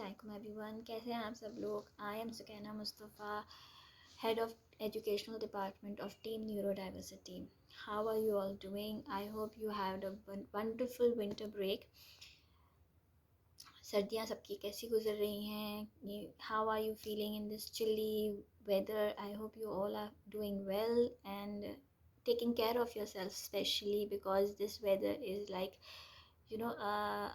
अस्सलाम एवरीवन, कैसे हैं आप सब लोग। I am Sukaina Mustafa, head of educational department of team neuro diversity. How are you all doing? I hope you have a wonderful winter break. सर्दियाँ सबकी कैसी गुजर रही हैं? ये how are you feeling in this chilly weather? I hope you all are doing well and taking care of yourself, especially because this weather is like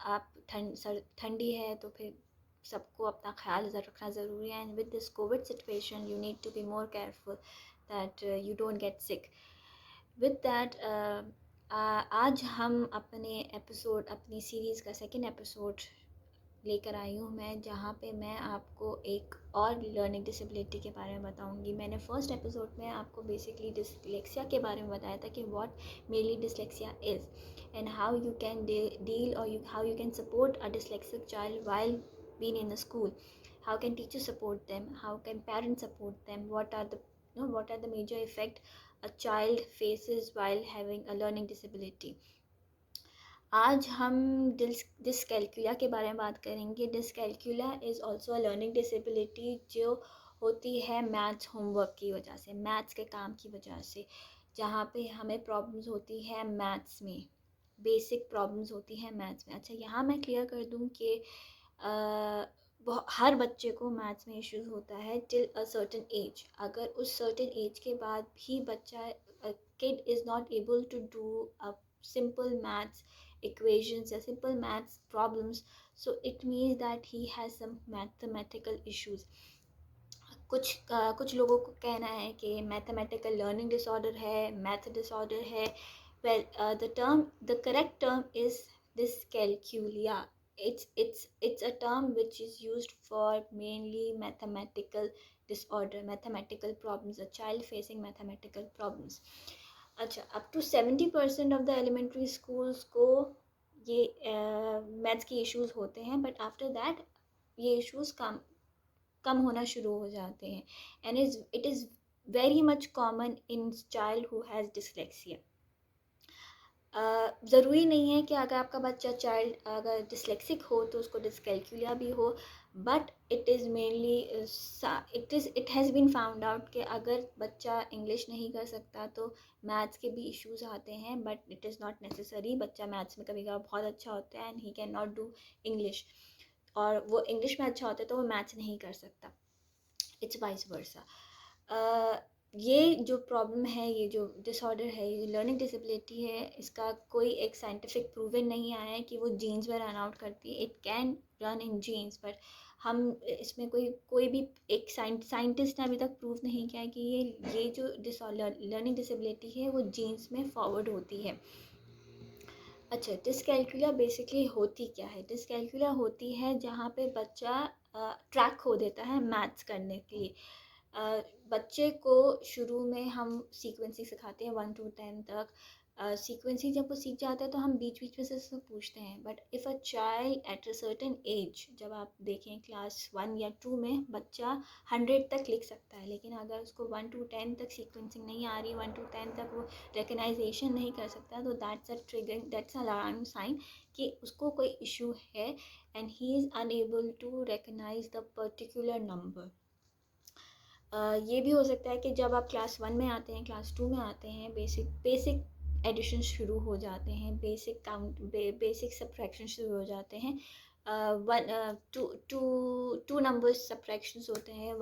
आप ठंडी है तो फिर सबको अपना ख्याल रखना ज़रूरी है। And with this covid situation you need to be more careful that you don't get sick. With that आज हम अपनी सीरीज़ का सेकंड एपिसोड लेकर आई हूँ मैं, जहाँ पे मैं आपको एक और लर्निंग डिसेबिलिटी के बारे में बताऊँगी। मैंने फर्स्ट एपिसोड में आपको बेसिकली डिसलेक्सिया के बारे में बताया था कि what mainly dyslexia is and how you can deal or how you can support a dyslexic child while being in the school. How can teachers support them? How can parents support them? What are the major effect a child faces while having a learning disability? आज हम डिसकैल्कुलिया के बारे में बात करेंगे। Dyscalculia is also a learning disability जो होती है मैथ्स होमवर्क की वजह से, मैथ्स के काम की वजह से, जहाँ पे हमें प्रॉब्लम्स होती है मैथ्स में, बेसिक प्रॉब्लम्स होती है मैथ्स में। अच्छा, यहाँ मैं क्लियर कर दूँ कि हर बच्चे को मैथ्स में इश्यूज होता है टिल अ सर्टेन एज। अगर उस सर्टेन एज के बाद भी बच्चा kid is not able to do a simple maths equations या simple maths problems, so it means that he has some mathematical issues. कुछ लोगों को कहना है कि मैथमेटिकल लर्निंग डिसऑर्डर है, मैथ डिसऑर्डर है। Well, the correct term is dyscalculia. It's a term which is used for mainly mathematical disorder, mathematical problems, a child facing mathematical problems. अच्छा, up to 70% of the elementary schools को ये maths के issues होते हैं, but after that ये issues कम होना शुरू हो जाते हैं। And it is very much common in child who has dyslexia. ज़रूरी नहीं है कि अगर आपका बच्चा चाइल्ड अगर डिसलेक्सिक हो तो उसको डिसकैल्कुलिया भी हो, but it is mainly it has been found out कि अगर बच्चा इंग्लिश नहीं कर सकता तो मैथ्स के भी इश्यूज आते हैं, but it is not necessary. बच्चा मैथ्स में कभी कभार बहुत अच्छा होता है and he can not do English, और वो इंग्लिश में अच्छा होता है तो वो मैथ्स नहीं कर सकता। It's vice versa. ये जो प्रॉब्लम है, ये जो डिसऑर्डर है, ये लर्निंग डिसेबिलिटी है, इसका कोई एक साइंटिफिक प्रूवन नहीं आया है कि वो जीन्स में रन आउट करती है। It can run in genes, but हम इसमें कोई भी एक साइंटिस्ट ने अभी तक प्रूव नहीं किया कि ये जो लर्निंग डिसेबिलिटी है वो जीन्स में फॉरवर्ड होती है। अच्छा, डिसकैल्कुलिया बेसिकली होती क्या है? डिसकैल्कुलिया होती है जहाँ पे बच्चा ट्रैक खो देता है मैथ्स करने के लिए। बच्चे को शुरू में हम सीक्वेंसिंग सिखाते हैं 1 to 10 तक। सीक्वेंसिंग जब वो सीख जाता है तो हम बीच बीच में से उससे पूछते हैं, but if a child at a certain age, जब आप देखें क्लास 1 या 2 में बच्चा 100 तक लिख सकता है, लेकिन अगर उसको 1 to 10 तक सीक्वेंसिंग नहीं आ रही, 1 to 10 तक वो रिकग्नाइजेशन नहीं कर सकता, तो दैट्स अ अलार्मिंग साइन कि उसको कोई इशू है and he is unable to recognise the particular number. ये भी हो सकता है कि जब आप क्लास 1 में आते हैं, क्लास 2 में आते हैं, बेसिक एडिशन शुरू हो जाते हैं, बेसिक सब्ट्रैक्शन शुरू हो जाते हैं। टू नंबर्स सब्ट्रैक्शंस होते हैं,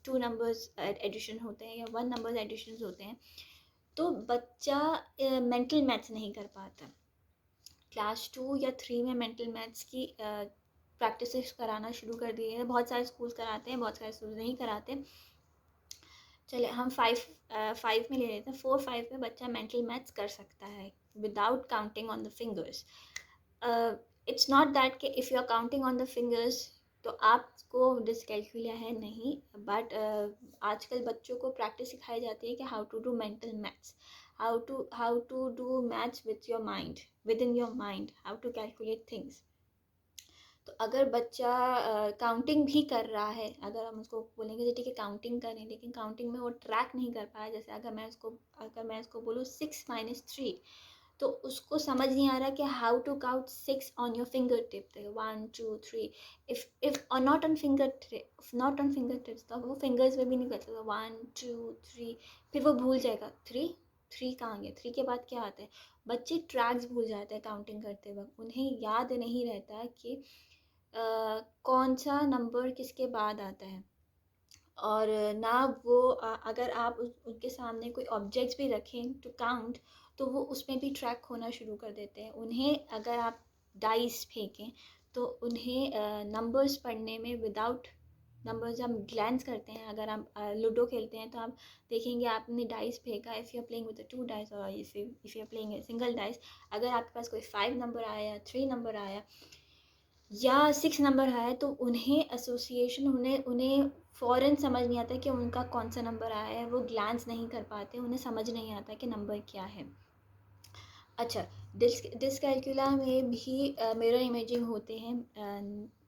टू नंबर्स एडिशन होते हैं, या 1 नंबर्स एडिशन होते हैं। तो बच्चा मेंटल मैथ्स नहीं कर पाता। क्लास 2 या 3 में मेंटल मैथ्स की प्रैक्टिस कराना शुरू कर दिए हैं। बहुत सारे स्कूल्स कराते हैं, बहुत सारे स्कूल नहीं कराते। चले हम 5 में ले लेते हैं। 4-5 में बच्चा मेंटल मैथ्स कर सकता है without counting on the fingers. It's not that कि if you are counting on the fingers तो आपको डिसकैल्कुलिया है, नहीं। बट आजकल बच्चों को प्रैक्टिस सिखाई जाती है कि how to do mental maths, how to do maths with your mind, within your mind, how to calculate things. तो अगर बच्चा काउंटिंग भी कर रहा है, अगर हम उसको बोलेंगे ठीक है काउंटिंग करें, लेकिन काउंटिंग में वो ट्रैक नहीं कर पाया, जैसे अगर मैं उसको बोलूँ 6 - 3, तो उसको समझ नहीं आ रहा कि how to count 6 on your finger tip, 1 2 3, if or not on finger tips, तो वो फिंगर्स में भी नहीं कर सकता 1 2 3, फिर वो भूल जाएगा 3 कहाँ गया, 3 के बाद क्या आता है। बच्चे ट्रैक्स भूल जाते हैं काउंटिंग करते वक्त, उन्हें याद नहीं रहता कि कौन सा नंबर किसके बाद आता है। और ना वो अगर आप उनके सामने कोई ऑब्जेक्ट्स भी रखें टू काउंट, तो वो उसमें भी ट्रैक होना शुरू कर देते हैं। उन्हें अगर आप डाइस फेंकें तो उन्हें नंबर्स पढ़ने में विदाउट नंबर्स हम ग्लैंस करते हैं। अगर हम लूडो खेलते हैं तो आप देखेंगे आपने डाइस फेंका, if you are playing with 2 dice और if you are playing single dice, अगर आपके पास कोई 5 नंबर आया, 3 नंबर आया या 6 नंबर आया, तो उन्हें एसोसिएशन उन्हें उन्हें फ़ौरन समझ नहीं आता कि उनका कौन सा नंबर आया है। वो ग्लैंस नहीं कर पाते, उन्हें समझ नहीं आता कि नंबर क्या है। अच्छा, डिसकैल्कुला में भी मिरर इमेजिंग होते हैं।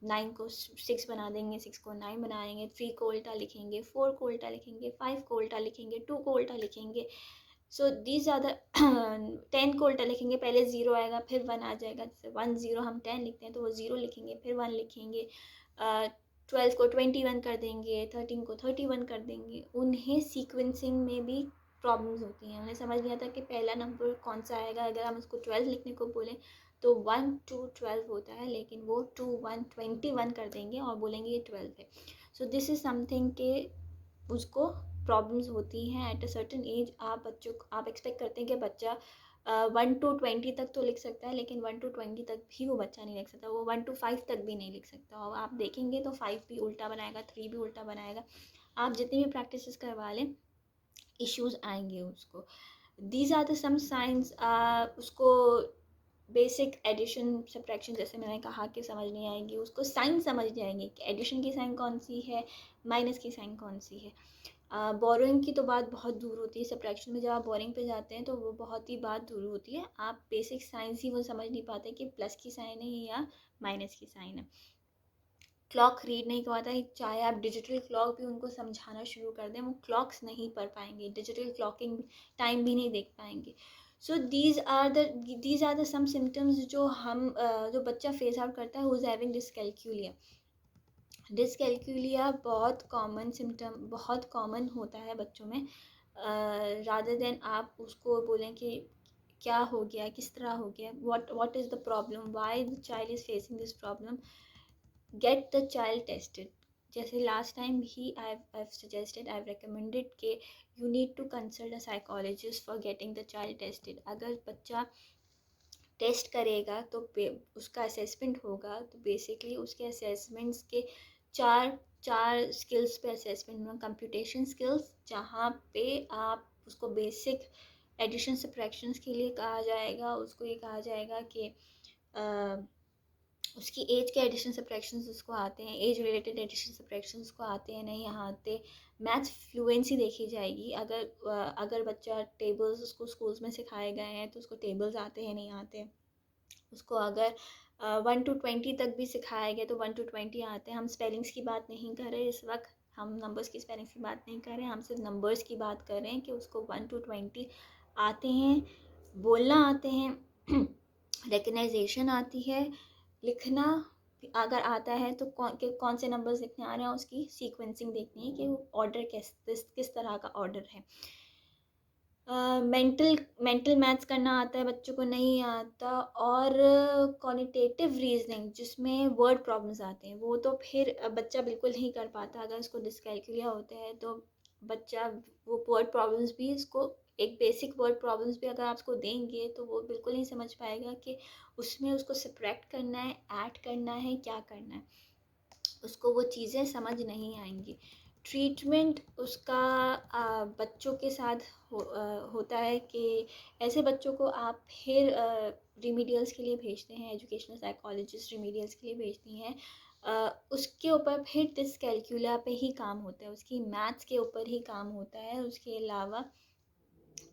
9 को 6 बना देंगे, 6 को 9 बनाएंगे, 3 को उल्टा लिखेंगे, 4 को उल्टा लिखेंगे, 5 को उल्टा लिखेंगे, 2 को उल्टा लिखेंगे। सो दीज आर द 10 को उल्टा लिखेंगे, पहले 0 आएगा फिर 1 आ जाएगा। जैसे 1 0 हम 10 लिखते हैं तो वो 0 लिखेंगे फिर 1 लिखेंगे। 12 को 21 कर देंगे, 13 को 31 कर देंगे। उन्हें सीक्वेंसिंग में भी प्रॉब्लम्स होती हैं, उन्हें समझ नहीं आता कि पहला नंबर कौन सा आएगा। अगर हम उसको 12 लिखने को बोलें तो 1 2 12 होता है, लेकिन वो 2 1 21 कर देंगे और बोलेंगे ये 12 है। सो दिस इज़ समथिंग के उसको प्रॉब्लम्स होती हैं एट अ सर्टेन एज। आप एक्सपेक्ट करते हैं कि बच्चा 1 to 20 तक तो लिख सकता है, लेकिन 1 to 20 तक भी वो बच्चा नहीं लिख सकता, वो 1 to 5 तक भी नहीं लिख सकता। और आप देखेंगे तो 5 भी उल्टा बनाएगा, 3 भी उल्टा बनाएगा। आप जितनी भी प्रैक्टिस करवा लें, इश्यूज आएंगे उसको। These are the some science. उसको बेसिक एडिशन सब्ट्रैक्शन, जैसे मैंने कहा, कि समझ नहीं आएगी, उसको साइन समझ नहीं आएंगे कि एडिशन की साइन कौन सी है, माइनस की साइन कौन सी है। बोरिंग की तो बात बहुत दूर होती है। सब्ट्रैक्शन में जब आप बोरिंग पे जाते हैं तो वो बहुत ही बात दूर होती है। आप बेसिक साइंस ही वो समझ नहीं पाते कि प्लस की साइन है या माइनस की साइन है। क्लॉक रीड नहीं करवाता है, चाहे आप डिजिटल क्लॉक भी उनको समझाना शुरू कर दें, वो क्लॉक्स नहीं पढ़ पाएंगे, डिजिटल क्लॉकिंग टाइम भी नहीं देख पाएंगे। So these are the some symptoms जो जो बच्चा फेस आउट करता है who is having dyscalculia. Dyscalculia बहुत कॉमन सिम्टम, बहुत कॉमन होता है बच्चों में। रादर देन आप उसको बोलें कि क्या हो गया, किस तरह हो गया, what is the problem, why the child is facing this problem, get the child tested। जैसे लास्ट टाइम भी I've suggested, I've recommended कि you need to consult a psychologist for getting the child tested। अगर बच्चा test करेगा तो उसका assessment होगा, तो बेसिकली उसके असेसमेंट्स के चार स्किल्स पे असेसमेंट होगा। कंप्यूटेशन स्किल्स, जहाँ पे आप उसको बेसिक एडिशन सब्ट्रैक्शंस के लिए कहा जाएगा, उसको ये कहा जाएगा कि उसकी एज के एडिशन सब्ट्रैक्शंस उसको आते हैं, एज रिलेटेड एडिशन सब्ट्रैक्शंस को आते हैं नहीं आते। मैथ्स फ्लुएंसी देखी जाएगी। अगर बच्चा टेबल्स उसको स्कूल्स में सिखाए गए हैं तो उसको टेबल्स आते हैं नहीं आते। उसको अगर 1 to 20 तक भी सिखाया गया तो 1 to 20 आते हैं। हम स्पेलिंग्स की बात नहीं कर रहे इस वक्त, हम नंबर्स की स्पेलिंग्स की बात नहीं कर रहे हैं, हम सिर्फ नंबर्स की बात कर रहे हैं कि उसको 1 to 20 आते हैं, बोलना आते हैं, रिकग्नाइजेशन आती है, लिखना अगर आता है तो कौन से नंबर्स लिखने आ रहे हैं, उसकी सीक्वेंसिंग देखनी है कि वो ऑर्डर किस तरह का ऑर्डर है। मेंटल मैथ्स करना आता है, बच्चों को नहीं आता। और क्वालिटेटिव रीजनिंग जिसमें वर्ड प्रॉब्लम्स आते हैं, वो तो फिर बच्चा बिल्कुल नहीं कर पाता। अगर उसको डिसकैल्कुलिया होता है तो बच्चा वो वर्ड प्रॉब्लम्स भी, इसको एक बेसिक वर्ड प्रॉब्लम्स भी अगर आप उसको देंगे तो वो बिल्कुल नहीं समझ पाएगा कि उसमें उसको सब्ट्रैक्ट करना है, ऐड करना है, क्या करना है, उसको वो चीज़ें समझ नहीं आएंगी। ट्रीटमेंट उसका बच्चों के साथ होता है कि ऐसे बच्चों को आप फिर रिमीडियल्स के लिए भेजते हैं, एजुकेशनल साइकोलॉजिस्ट रिमीडियल्स के लिए भेजती हैं। उसके ऊपर फिर डिसकैल्कुलिया पे ही काम होता है, उसकी मैथ्स के ऊपर ही काम होता है। उसके अलावा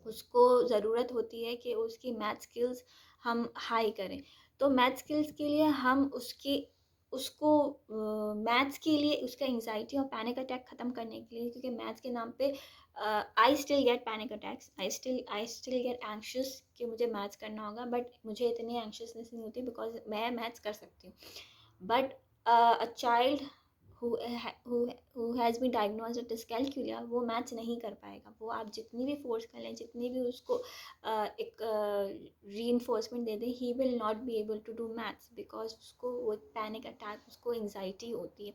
उसको ज़रूरत होती है कि उसकी मैथ स्किल्स हम हाई करें। तो मैथ स्किल्स के लिए हम उसको मैथ्स के लिए उसका एंग्जाइटी और पैनिक अटैक ख़त्म करने के लिए, क्योंकि मैथ्स के नाम पे I still get panic attacks, I still get anxious कि मुझे मैथ्स करना होगा, बट मुझे इतनी एंक्शसनेस नहीं होती बिकॉज मैं मैथ्स कर सकती हूँ. But a child who has been diagnosed with dyscalculia, वो मैथ्स नहीं कर पाएगा. वो आप जितनी भी फोर्स कर लें, जितनी भी उसको एक री दे दें, he will not be able to do maths because उसको वो पैनिक अटैक, उसको एंग्जाइटी होती है.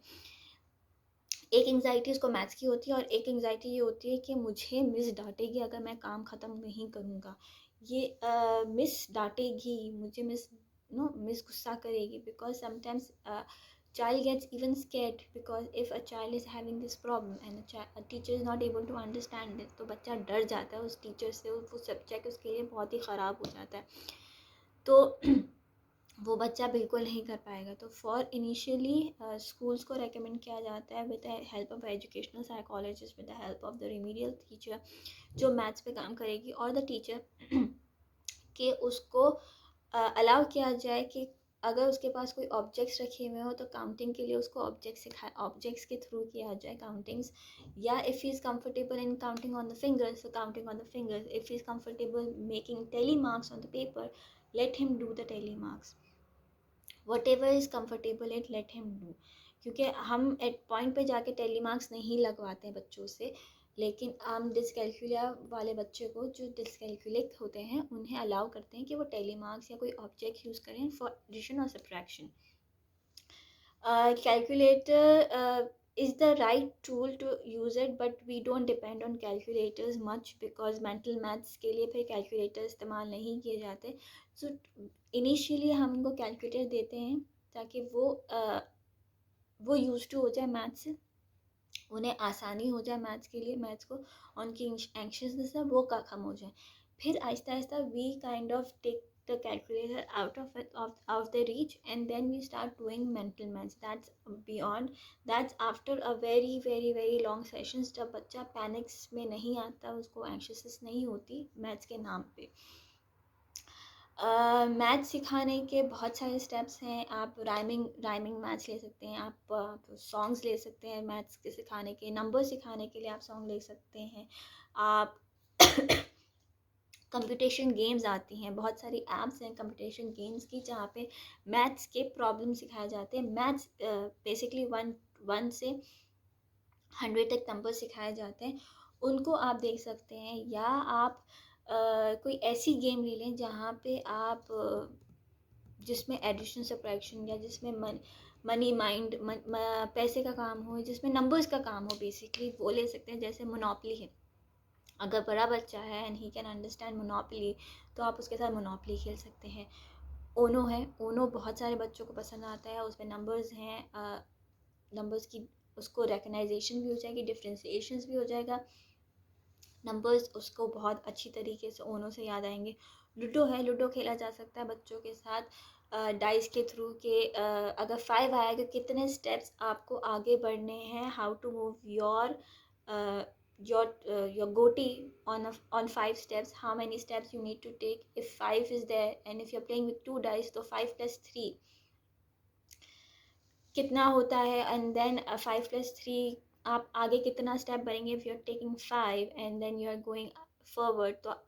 एक एंग्जाइटी उसको मैथ्स की होती है और एक एंग्जाइटी ये होती है कि मुझे मिस डांटेगी अगर मैं काम ख़त्म नहीं करूँगा. ये मिस डांटेगी मुझे, मिस गुस्सा करेगी because sometimes child gets even scared because if a child is having this problem and a teacher is not able to understand it, तो बच्चा डर जाता है उस टीचर से, वो सब्जेक्ट उसके लिए बहुत ही ख़राब हो जाता है. तो वो बच्चा बिल्कुल नहीं कर पाएगा. तो फॉर इनिशियली स्कूल्स को रेकमेंड किया जाता है with the help of educational psychologist, with the help of the remedial teacher जो मैथ्स पे काम करेगी, और द टीचर कि उसको अलाउ किया जाए कि अगर उसके पास कोई ऑब्जेक्ट्स रखे हुए हो तो काउंटिंग के लिए उसको ऑब्जेक्ट्स के थ्रू किया जाए काउंटिंग्स. या if he is comfortable in counting on the fingers, so counting on the fingers. If he is comfortable making tally marks on the paper, let him do the tally marks. Whatever is comfortable it, let him do. क्योंकि हम eight point पे जाके tele marks नहीं लगवाते हैं बच्चों से, लेकिन हम डिसकैल्कुलिया वाले बच्चे को जो डिसकैल्कुलेट होते हैं उन्हें अलाउ करते हैं कि वो टेली मार्क्स या कोई ऑब्जेक्ट यूज़ करें फॉर एडिशन और subtraction. Calculator is the right tool to use it, but we don't depend on calculators much because mental maths के लिए फिर calculator इस्तेमाल नहीं किए जाते. So initially हम उनको calculator देते हैं ताकि वो यूज टू हो जाए मैथ्स से, उन्हें आसानी हो जाए मैथ्स के लिए, मैथ्स को उनकी एंक्शसनेस है वो कम हो जाए. फिर आहिस्ता आहिस्ता we kind of take the calculator out of the reach, and then we start doing mental maths. That's after a very very very long sessions, जब बच्चा पैनिक्स में नहीं आता, उसको एंक्शसनेस नहीं होती मैथ्स के नाम पे. मैथ्स सिखाने के बहुत सारे स्टेप्स हैं. आप राइमिंग मैथ्स ले सकते हैं, आप सॉन्ग्स ले सकते हैं मैथ्स के सिखाने के, नंबर सिखाने के लिए आप सॉन्ग ले सकते हैं. आप कंप्यूटेशन गेम्स आती हैं, बहुत सारी ऐप्स हैं कंप्यूटेशन गेम्स की जहाँ पे मैथ्स के प्रॉब्लम सिखाए जाते हैं. मैथ्स बेसिकली वन से 100 तक नंबर सिखाए जाते हैं, उनको आप देख सकते हैं. या आप कोई ऐसी गेम ले लें जहाँ पे आप जिसमें एडिशन सब्ट्रैक्शन या जिसमें मनी माइंड पैसे का काम हो, जिसमें नंबर्स का काम हो, बेसिकली वो ले सकते हैं. जैसे मोनोपली है, अगर बड़ा बच्चा है and he can understand monopoly तो आप उसके साथ मोनोपली खेल सकते हैं. ओनो है, ओनो बहुत सारे बच्चों को पसंद आता है. उसमें नंबर्स हैं, नंबर्स की उसको रेकग्नाइजेशन भी हो जाएगी, डिफ्रेंसिएशंस भी हो जाएगा. नंबर्स उसको बहुत अच्छी तरीके से ओनो से याद आएंगे. लूडो है, लूडो खेला जा सकता है बच्चों के साथ डाइस के थ्रू के अगर 5 आएगा कितने स्टेप्स आपको आगे बढ़ने हैं, how to move your goti on 5 steps, how many steps you need to take if 5 is there, and if you're playing with 2 dice तो 5 plus 3 कितना होता है, and then 5 plus 3 आप आगे कितना स्टेप बढ़ेंगे. if you're taking 5 and then you're going forward तो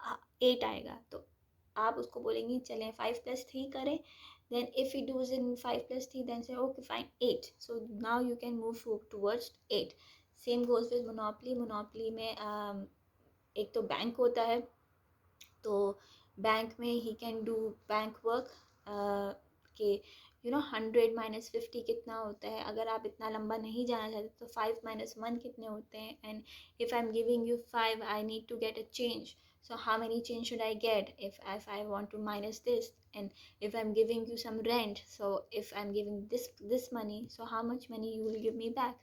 8 आएगा, तो आप उसको बोलेंगे चलें 5 plus 3 करें. then if he does in 5 plus 3 then say okay fine 8, so now you can move towards 8. same goes with monopoly में एक तो बैंक होता है, तो बैंक में he can do bank work के 100 minus 50 कितना होता है. अगर आप इतना लंबा नहीं जाना चाहते तो 5 minus 1 कितने होते हैं. And if I am giving you 5 I need to get a change, so how many change should I get if I want to minus this, and if I'm giving you some rent, so if I'm giving this money, so how much money you will give me back.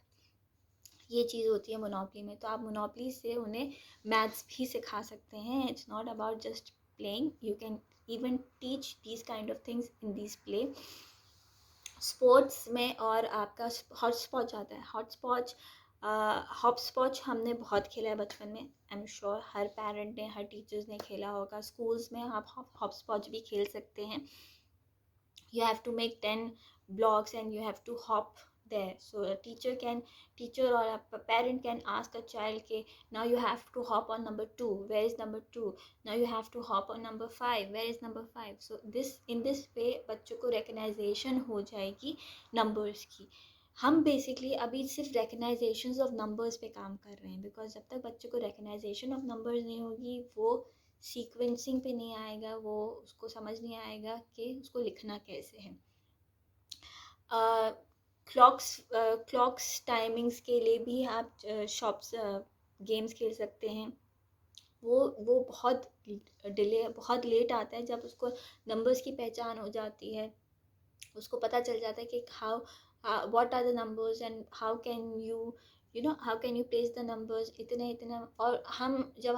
ये चीज़ होती है monopoly में. तो आप monopoly से उन्हें maths भी सिखा सकते हैं. It's not about just playing, you can even teach these kind of things in this play. Sports में और आपका हॉटस्पॉच आता है. हॉपस्पॉच हमने बहुत खेला है बचपन में. I am sure her parent ने, हर टीचर्स ने खेला होगा. स्कूल्स में आप हॉपस्पॉच भी खेल सकते हैं. You have to make 10 blocks and you have to hop there. So a teacher or a parent can ask a child ke now you have to hop on number 2, where is number 2? Now you have to hop on number 5, where is number 5? So this in this way बच्चों को recognition हो जाएगी numbers की. हम basically अभी सिर्फ recognitions of numbers पे काम कर रहे हैं, बिकॉज जब तक बच्चों को recognition of numbers नहीं होगी वो सीक्वेंसिंग पे नहीं आएगा, वो उसको समझ नहीं आएगा कि उसको लिखना कैसे है. क्लॉक्स टाइमिंग्स के लिए भी आप शॉप्स गेम्स खेल सकते हैं. वो बहुत डिले बहुत लेट आता है जब उसको नंबर्स की पहचान हो जाती है, उसको पता चल जाता है कि how what are the numbers and how can you place the numbers इतने इतने. और जब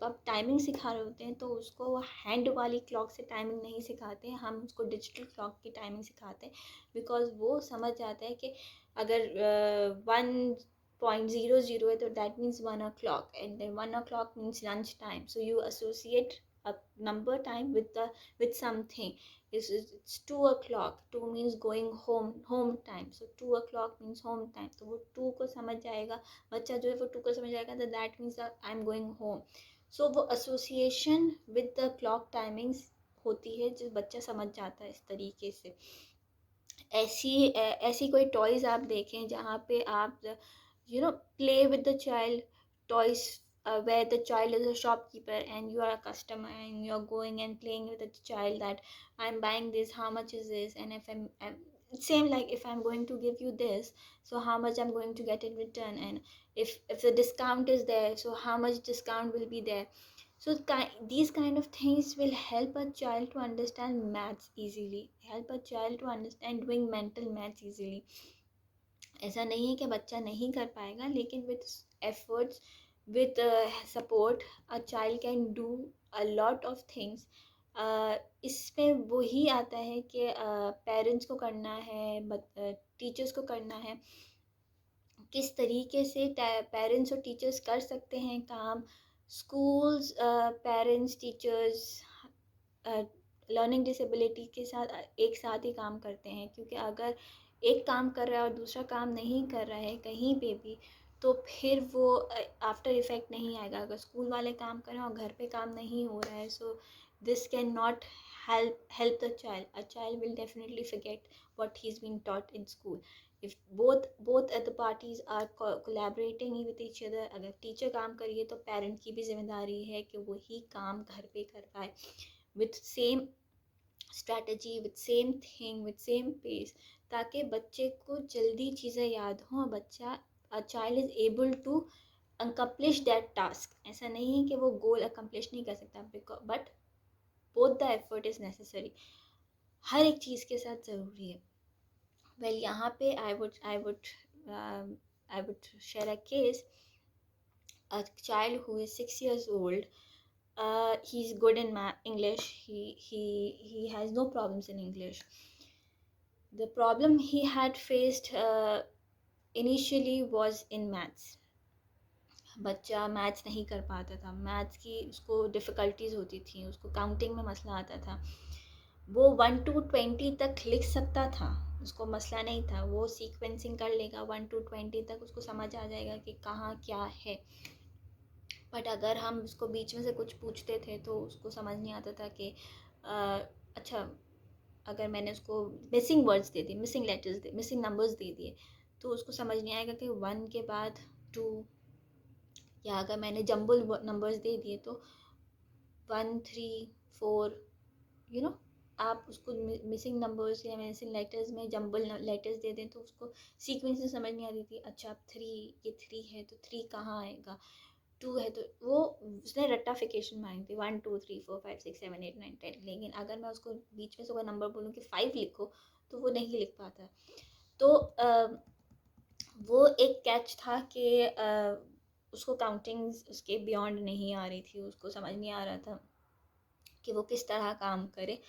आप टाइमिंग सिखा रहे होते हैं तो उसको हैंड वाली क्लॉक से टाइमिंग नहीं सिखाते हैं, हम उसको डिजिटल क्लॉक की टाइमिंग सिखाते हैं, बिकॉज वो समझ जाता है कि अगर 1.00 है तो that means 1 o'clock, and then 1 o'clock means lunch time. So you associate a number time with something. It's 2 o'clock. 2 means going home time. So 2 o'clock means home time. तो वो 2 को समझ जाएगा बच्चा, जो है वो 2 को समझ जाएगा, तो that means that I'm going home. So वो association with the clock timings होती है जो बच्चा समझ जाता है इस तरीके से. ऐसी कोई टॉयज़ आप देखें जहाँ पे आप play with the child. Toys where the child is a shopkeeper and you are a customer and you're going and playing with the child that I'm buying this, how much is this, and if I'm same like if I'm going to give you this, so how much I'm going to get in return, and if the discount is there, so how much discount will be there. So these kind of things will help a child to understand maths easily, help a child to understand doing mental maths easily. ऐसा नहीं है कि बच्चा नहीं कर पाएगा, लेकिन with efforts, with support, a child can do a lot of things. इसमें वही आता है कि पेरेंट्स को करना है, टीचर्स को करना है. किस तरीके से पेरेंट्स और टीचर्स कर सकते हैं काम. Schools, parents, teachers learning disability के साथ एक साथ ही काम करते हैं, क्योंकि अगर एक काम कर रहा है और दूसरा काम नहीं कर रहा है कहीं पे भी, तो फिर वो आफ्टर इफ़ेक्ट नहीं आएगा. अगर स्कूल वाले काम कर रहे हैं और घर पे काम नहीं हो रहा है, सो this cannot help the child. A child will definitely forget what he's been taught in school. If both at the parties are collaborating with each other, अगर टीचर काम करिए तो पेरेंट की भी जिम्मेदारी है कि वही काम घर पे कर पाए with same strategy, with same thing, with same pace, ताकि बच्चे को जल्दी चीज़ें याद हों. बच्चा a child is able to accomplish that task. ऐसा नहीं है कि वो गोल accomplish नहीं कर सकता, but both the effort is necessary. हर एक चीज़ के साथ ज़रूरी है. Well, यहाँ पे I would share a case. A child who is 6 years old, he's good in English. He has no problems in English. The problem he had faced initially was in maths. बच्चा maths नहीं कर पाता था, maths की उसको difficulties होती थी, उसको काउंटिंग में मसला आता था. वो 1 to 20 तक लिख सकता था, उसको मसला नहीं था, वो सीक्वेंसिंग कर लेगा 1 to 20 तक, उसको समझ आ जाएगा कि कहाँ क्या है. बट अगर हम उसको बीच में से कुछ पूछते थे तो उसको समझ नहीं आता था कि अच्छा, अगर मैंने उसको मिसिंग वर्ड्स दे दिए, missing letters they, missing numbers they दिए, तो उसको समझ नहीं आएगा कि 1 के बाद 2, या अगर मैंने जंबल नंबर्स दे दिए तो 1, 3, 4, आप उसको मिसिंग नंबर्स या मिसिंग लेटर्स में जंबल लेटर्स दे दें तो उसको सीक्वेंस में समझ नहीं आती थी. अच्छा, 3, ये 3 है तो 3 कहाँ आएगा, 2 है तो वो उसने रट्टाफिकेशन मांगी थी 1, 2, 3, 4, 5, 6, 7, 8, 9, 10. लेकिन अगर मैं उसको बीच में से कोई नंबर बोलूँ कि 5 लिखो तो वो नहीं लिख पाता. तो वो एक कैच था कि उसको काउंटिंग उसके बियॉन्ड नहीं आ रही थी, उसको समझ नहीं आ रहा था कि वो किस तरह काम करे.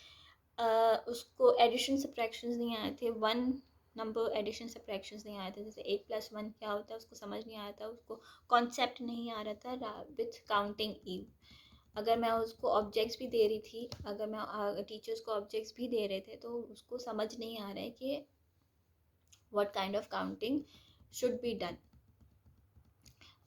उसको एडिशन सब्ट्रैक्शंस नहीं आए थे, 1 नंबर एडिशन सब्ट्रैक्शंस नहीं आए थे, जैसे 8+1 क्या होता है उसको समझ नहीं आया था, उसको कॉन्सेप्ट नहीं आ रहा था विथ काउंटिंग ईव. अगर मैं उसको ऑब्जेक्ट्स भी दे रही थी, अगर मैं टीचर्स को ऑब्जेक्ट्स भी दे रहे थे, तो उसको समझ नहीं आ रहा है कि what kind of counting should be done.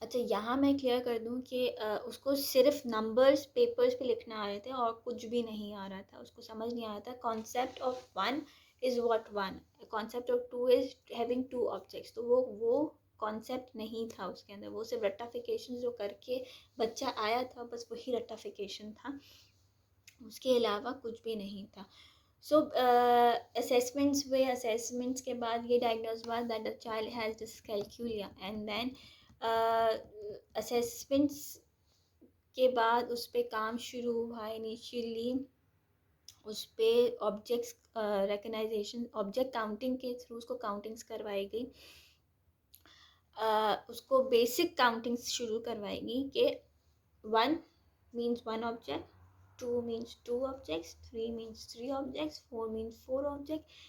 अच्छा, यहाँ मैं क्लियर कर दूँ कि उसको सिर्फ नंबर्स पेपर्स पे लिखना आ रहे थे और कुछ भी नहीं आ रहा था, उसको समझ नहीं आ रहा था concept of one is what one, concept of two is having two objects, तो वो कॉन्सेप्ट नहीं था उसके अंदर, वो सिर्फ रट्टाफिकेशन जो करके बच्चा आया था बस वही रट्टाफिकेशन था, उसके अलावा कुछ भी नहीं था. सो असेसमेंट्स हुए, असेसमेंट्स के बाद ये डायग्नोज हुआ that the child has dyscalculia, and then assessments के बाद उस पर काम शुरू हुआ. इनिशियली उस पर ऑब्जेक्ट्स रिकग्नाइजेशन, ऑब्जेक्ट काउंटिंग के थ्रू उसको काउंटिंग्स करवाई गई. उसको बेसिक काउंटिंग्स शुरू करवाई गई कि 1 means 1 object, 2 means 2 objects, 3 means 3 objects, 4 means 4 objects.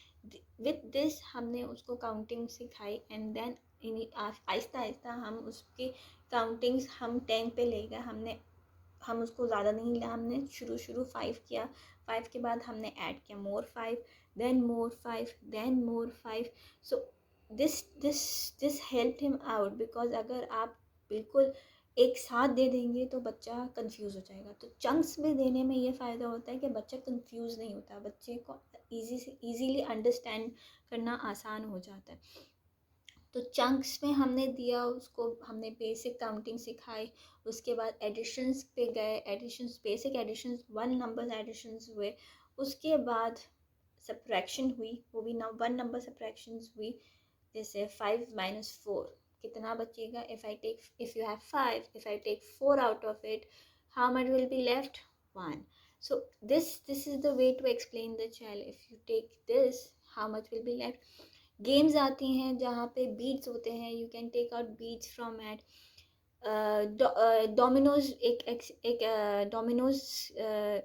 With this हमने उसको काउंटिंग सिखाई, एंड देन आहिस्ता आहिस्ता हम उसकी काउंटिंग्स हम 10 पे ले गए. हम उसको ज़्यादा नहीं लिया, हमने शुरू 5 किया, 5 के बाद हमने ऐड किया more 5, then more 5, then more 5. So this help him out, because अगर आप बिल्कुल एक साथ दे देंगे तो बच्चा कंफ्यूज हो जाएगा. तो चंक्स में देने में ये फ़ायदा होता है कि बच्चा कंफ्यूज नहीं होता, बच्चे को इजीली अंडरस्टैंड करना आसान हो जाता है. तो चंक्स में हमने दिया उसको, हमने बेसिक काउंटिंग सिखाई, उसके बाद एडिशंस पे गए, additions, basic additions, 1 number additions हुए, उसके बाद सब्ट्रैक्शन हुई, वो भी 1 नंबर सब्ट्रैक्शंस हुई. जैसे 5 minus 4 कितना बचेगा, if you have 5, if I take 4 out of it, how much will be left? 1. So this is the way to explain the child. If you take this, how much will be left? Games आती हैं जहाँ पे beads होते हैं, you can take out beads from eight. Dominoes एक dominoes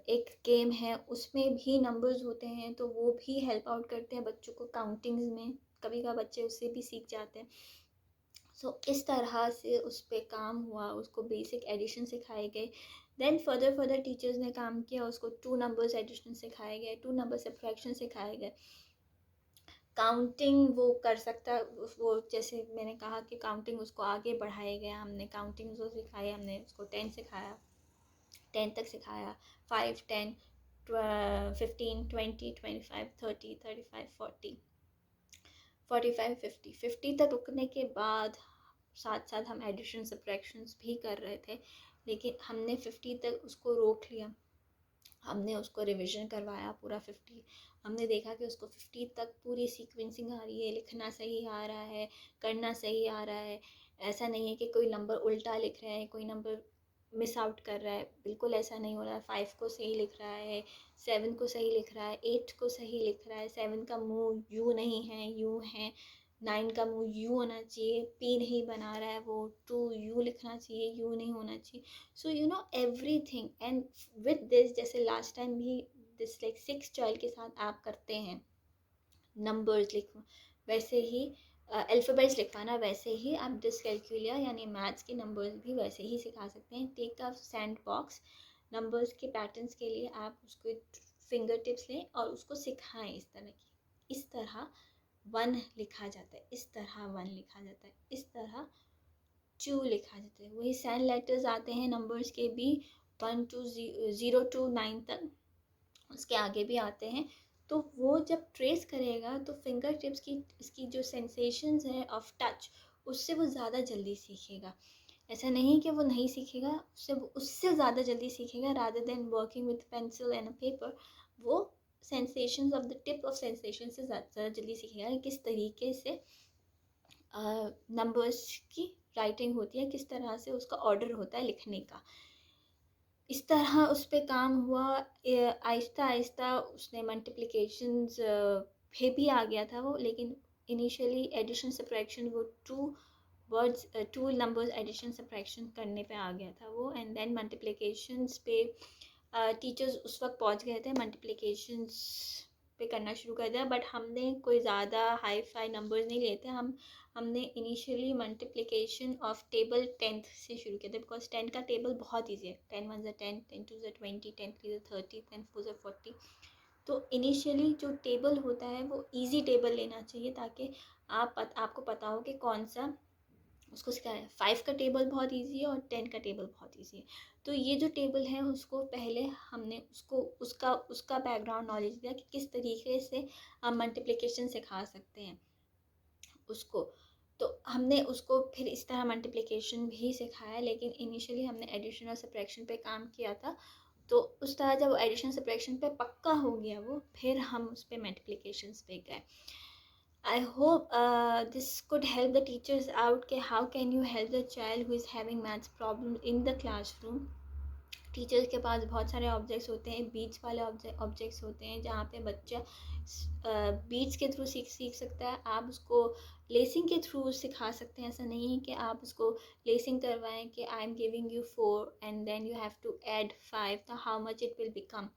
एक game है, उसमें भी नंबर्स होते हैं, तो वो भी हेल्प आउट करते हैं बच्चों को काउंटिंग्स में. कभी कभी बच्चे उससे भी सीख जाते हैं. सो इस तरह से उस पर काम हुआ, उसको बेसिक एडिशन सिखाए गए. देन फर्दर टीचर्स ने काम किया, उसको 2 नंबर्स एडिशन सिखाए गए, 2 नंबर सब्ट्रैक्शन सिखाए गए. काउंटिंग वो कर सकता, वो जैसे मैंने कहा कि काउंटिंग उसको आगे बढ़ाया गया, हमने काउंटिंग जो सिखाई, हमने उसको 10 सिखाया, 10 तक सिखाया, 5, 10, 15, 20, 25, 30, 35, 40, 45, 50, 50 तक रुकने के बाद साथ साथ हम एडिशन सब्ट्रैक्शंस भी कर रहे थे, लेकिन हमने 50 तक उसको रोक लिया. हमने उसको रिवीजन करवाया पूरा 50. हमने देखा कि उसको 50 तक पूरी सीक्वेंसिंग आ रही है, लिखना सही आ रहा है, करना सही आ रहा है. ऐसा नहीं है कि कोई नंबर उल्टा लिख रहा है, कोई नंबर मिस आउट कर रहा है, बिल्कुल ऐसा नहीं हो रहा है. 5 को सही लिख रहा है, 7 को सही लिख रहा है, 8 को सही लिख रहा है. 7 का मुँह यू नहीं है, यू है. 9 का मुँह यू होना चाहिए, पी नहीं बना रहा है वो, 2 यू लिखना चाहिए, यू नहीं होना चाहिए. So you know everything. And with this, जैसे लास्ट टाइम भी डिस्लेक्सिक चाइल्ड के साथ आप करते हैं नंबर्स लिखो, वैसे ही अल्फ़ाबेट्स लिखवाना, वैसे ही आप डिस्कैल्कुलिया यानी मैथ्स के नंबर्स भी वैसे ही सिखा सकते हैं. Take a sandbox, numbers के पैटर्न्स के लिए आप उसको फिंगर टिप्स लें और उसको सिखाएं. इस तरह 1 लिखा जाता है, इस तरह 1 लिखा जाता है, इस तरह 2 लिखा जाता है. वही सैंड लेटर्स आते हैं नंबर्स के भी, 1 to 0 to 9 तक, उसके आगे भी आते हैं. तो वो जब ट्रेस करेगा तो फिंगर टिप्स की इसकी जो सेंसेशंस है ऑफ टच, उससे वो ज़्यादा जल्दी सीखेगा. ऐसा नहीं कि वो नहीं सीखेगा, उससे ज़्यादा जल्दी सीखेगा. Rather than working with pencil and a paper, वो sensations of the tip of sensation से ज़्यादा जल्दी सीखेगा कि किस तरीके से नंबर्स की राइटिंग होती है, किस तरह से उसका ऑर्डर होता है लिखने का. इस तरह उस पर काम हुआ. आहिस्ता आहिस्ता उसने मल्टीप्लिकेशंस पे भी आ गया था वो, लेकिन इनिशियली एडिशन सब्ट्रैक्शन वो 2 नंबर्स एडिशन सब्ट्रैक्शन करने पे आ गया था वो. एंड देन मल्टीप्लिकेशंस पे टीचर्स उस वक्त पहुंच गए थे, मल्टीप्लिकेशंस पे करना शुरू कर दिया. बट हमने कोई ज़्यादा हाई फाई नंबर्स नहीं लिए थे. हमने initially multiplication of table 10th से शुरू किया था, बिकॉज 10 का टेबल बहुत ईजी है. 10 1 10, 10 2 20, 10 3 30, 10 4 40. तो इनिशियली जो टेबल होता है वो इजी टेबल लेना चाहिए, ताकि आपको पता हो कि कौन सा उसको सिखाया है। 5 का टेबल बहुत इजी है और 10 का टेबल बहुत इजी है। तो ये जो टेबल है उसको पहले हमने उसको उसका उसका बैकग्राउंड नॉलेज दिया कि किस तरीके से हम मल्टीप्लिकेशन सिखा सकते हैं उसको। तो हमने उसको फिर इस तरह मल्टीप्लिकेशन भी सिखाया, लेकिन इनिशियली हमने एडिशन और सब्ट्रैक्शन पे काम किया था। तो उस तरह जब एडिशन सब्ट्रैक्शन पे पक्का हो गया वो, फिर हम उस पर मल्टीप्लिकेशन पे गए। I hope this could help the teachers out कि how can you help the child who is having maths problem in the classroom। Teachers के पास बहुत सारे ऑब्जेक्ट्स होते हैं, बीट्स वाले ऑब्जेक्ट्स होते हैं जहाँ पे बच्चा बीट्स के थ्रू सीख सकता है। आप उसको लेसिंग के थ्रू सिखा सकते हैं। ऐसा नहीं है कि आप उसको लेसिंग करवाएं कि I am giving you 4 and then you have to add 5, तो how much it will become.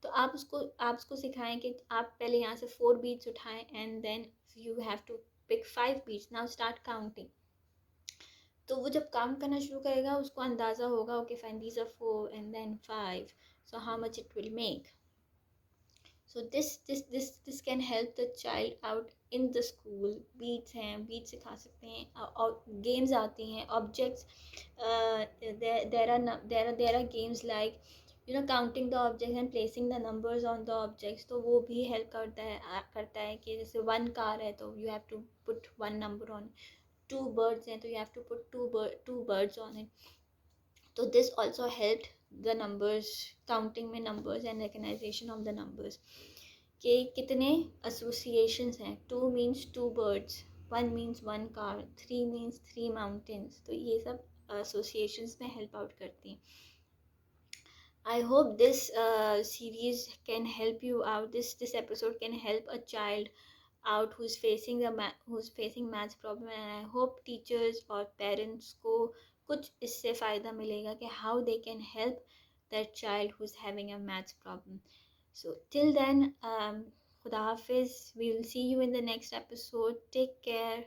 तो आप उसको सिखाएं कि आप पहले यहाँ से 4 बीट्स उठाएं and then you have to pick 5 beads, now start counting. तो वो जब काउंट करना शुरू करेगा उसको अंदाज़ा होगा, okay fine these are 4 and then 5, so how much it will make. So this can help the child out in the school. Beads हैं, बीट्स सिखा सकते हैं, और गेम्स आती हैं, objects, there are games like counting the objects and placing the numbers on the objects. तो वो भी हेल्प करता है कि जैसे 1 कार है तो you have to put 1 number on, 2 birds हैं तो you have to put two birds on it। तो this also helped the numbers, counting में numbers and recognition of the numbers कि कितने associations हैं। 2 means 2 birds, 1 means 1 car, 3 means 3 mountains। तो ये सब associations में help out करती हैं। I hope this series can help you out. This episode can help a child out who's facing maths problem, and I hope teachers or parents को कुछ इससे फ़ायदा मिलेगा कि how they can help that child who's having a maths problem. So till then, Khuda Hafiz. We'll see you in the next episode. Take care.